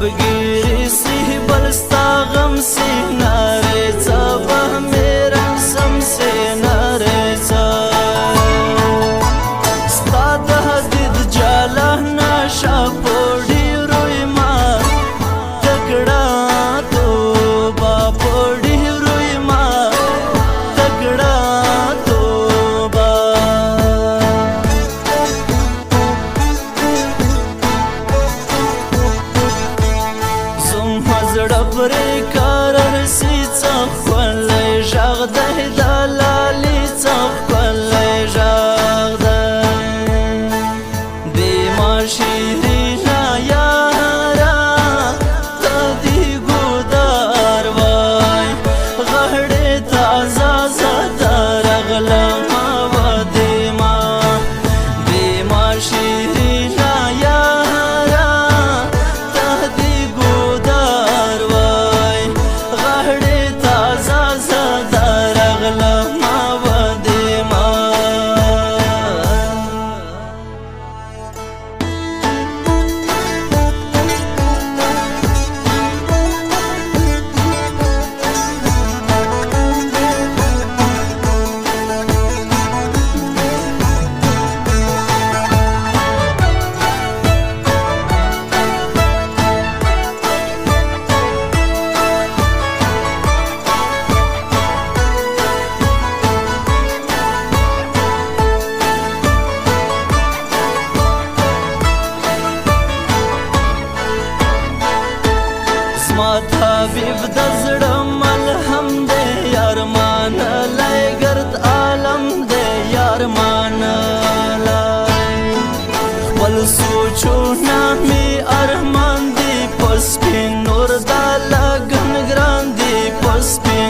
شبگیری سی بلستا غم سی ناریزا بهمیرم سم سی ناریزا ستا ده دید جاله نشا پوڑی روی ما تکڑا تو با پوڑی روی ما تکڑا تو با زړه پرې کار رسي څه ښکلی غږ دی د لالي څه ښکلی غږ دی بې ما شیرینه یاره ته دې ګودار وای غاړې تازه زه راغلمه ودې ما بې ما شیرینه یاره ته دې ګودار زما طبیب د زړه ملهم دی یار منلی ګرد عالم دی یار منلی خپل سوچونه مې ارمان دي په سپین نور دا لګن ګران دي په سپین